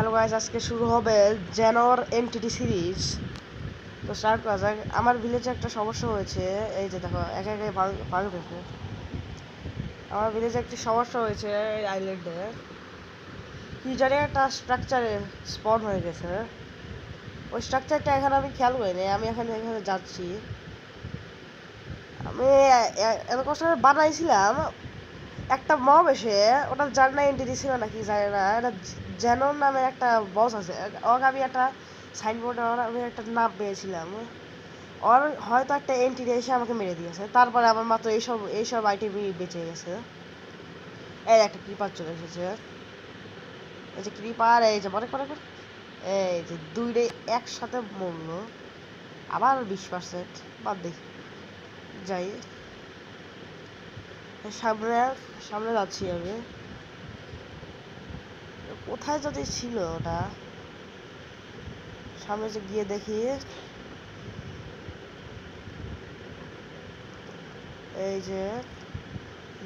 Hello guys, আজকে শুরু হবে জেনর এমটিটি সিরিজ। তো স্টার্ট করা যাক। আমার ভিলেজে একটা সমস্যা হয়েছে, এই যে দেখো একে একে ভাঙতেছে। আমার ভিলেজে একটি সমস্যা হয়েছে, এই আইল্যান্ডে কি জানি একটা স্ট্রাকচারে স্পন হয়ে গেছে। ওই স্ট্রাকচারটা এখানে আমি খেয়াল করিনি, আমি এখানে যাচ্ছি। আমি এত কষ্ট করে বানাইছিলাম, একটা মব এসে ওটা যার না এন্ট্রি ছিল নাকি জানি না, এটা জেনর নামে একটা বস আছে। ওকে আমি একটা সাইনবোর্ডে আমি একটা নাম পেয়েছিলাম, ওর হয়তো একটা এন্ট্রি এসে আমাকে মেরে দিয়েছে। তারপরে আমার মাত্র এইসব আইটেমই বেঁচে গেছে। এই একটা ক্রিপার চলে এসেছে, এই যে ক্রিপার, এই যে মনে করে এই যে দুইটাই একসাথে মরলো। আবার 20% বাদ দেখি যাই, সামনে সামনে যাচ্ছি আমি। কোথায় যদি ছিল ওটা, সামনে যে গিয়ে দেখি। এই যে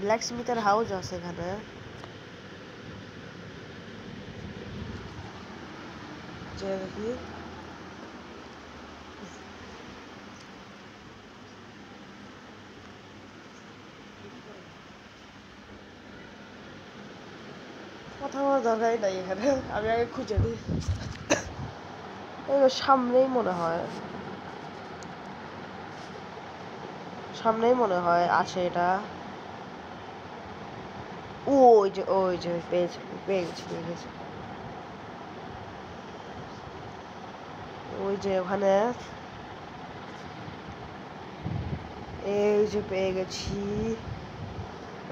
ব্ল্যাক স্মিথের হাউস আছে এখানে। যে দেখি কথা বলার দরকারই নাই এখানে, আমি আগে খুঁজে নিই। এই সামনেই মনে হয়, সামনেই মনে হয় আছে এটা। ওই যে পেয়ে গেছি। ওই যে ওখানে, এই যে পেয়ে গেছি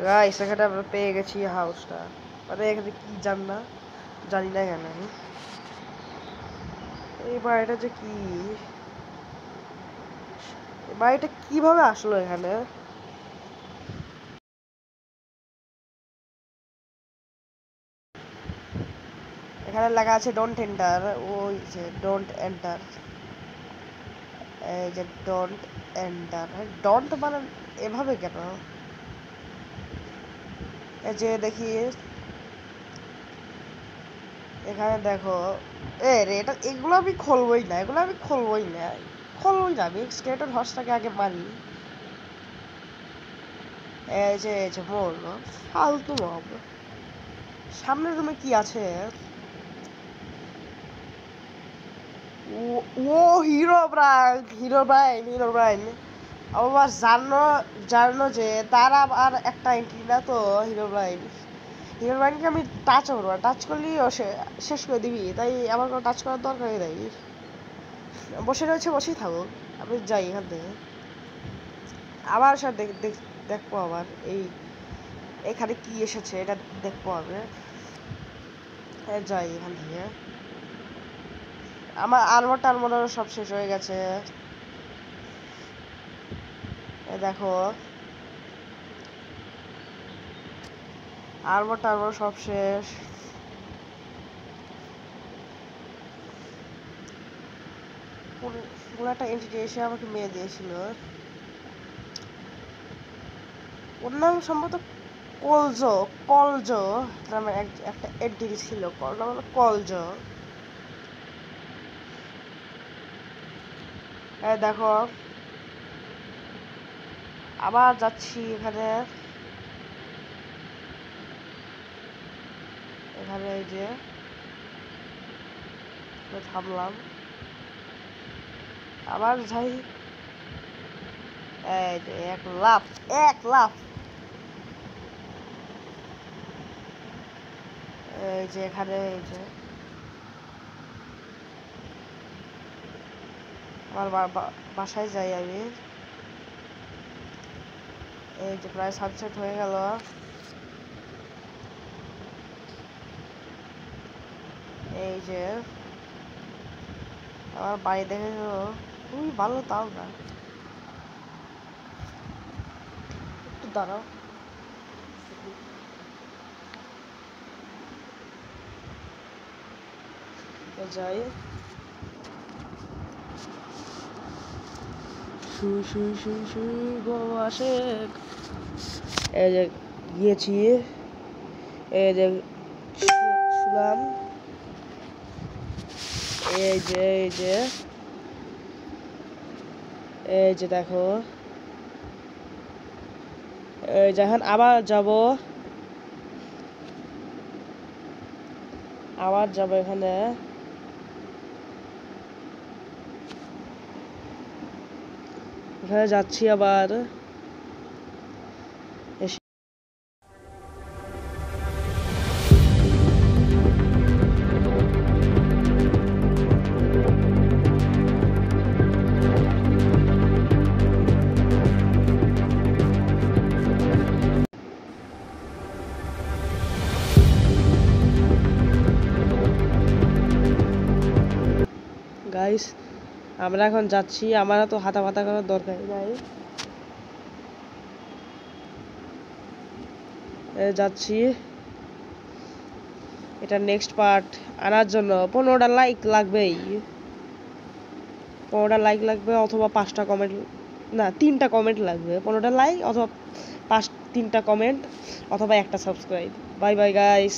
গাইস, এখানে আমরা পেয়ে গেছি হাউসটা। মানে এখানে কি জানি না কেন আমি। এই বাড়িটা যে কি, বাড়িটা কিভাবে আসলো এখানে? এখানে লেখা আছে ডোন্ট এন্টার। ওই যে ডোন্ট এন্টার, এই যে ডোন্ট এন্টার। ডোন্ট মানে এভাবে কেন? এই যে দেখি এখানে দেখো, এটা এগুলো আমি খুলবই না, আমি স্কেলেটন হর্সটাকে আগে মারি। এই যে মরলো, ফালতু মব। সামনের রুমে কি আছে? ও হিরো ব্রাইন। আবার জানো যে তার আর একটা এন্ট্রি না তো। হিরো ব্রাইনকে আমি টাচ করবো, টাচ করলেই শেষ করে দিবি, তাই আমার কোনো টাচ করার দরকারই নাই। বসেই থাকুক, আমি যাই এখান থেকে। আবার স্যার দেখবো আবার এখানে কি এসেছে, এটা দেখবো আমি। যাই এখান থেকে। আমার আর্মার সব শেষ হয়ে গেছে। দেখো আর্মার সব শেষ। কোনো একটা এন্টিটি এসে আমাকে মেরে দিয়েছিল। ওর নাম সম্ভবত কলজ নামে একটা এন্টিটি ছিল, নাম হলো কলজ। দেখো আবার যাচ্ছি এখানে। এই যে থামলাম, আবার যাই। এই যে এক লাফ। এই যে এখানে, এই যে আমার বাসায় যাই আমি। এই যে প্রায় সানসেট হয়ে গেল। এই যে আমার বাড়ি দেখে খুবই ভালো, তাও না একটু দাঁড়াও। যাই, শুই গো আসে। এই যে গিয়েছি, এই যে শুলাম। এই যে এই যে দেখো, এই যখন আবার যাব এখানে। এখানে যাচ্ছি আবার। গাইস আমরা এখন যাচ্ছি, আমার তো হাতা পাতা করার দরকার নাই, যাচ্ছি। এটা নেক্সট পার্ট আনার জন্য 15টা লাইক লাগবেই, 15টা লাইক লাগবে অথবা 5টা কমেন্ট, না 3টা কমেন্ট লাগবে। 15টা লাইক অথবা 3টা কমেন্ট অথবা একটা সাবস্ক্রাইব। Bye bye guys.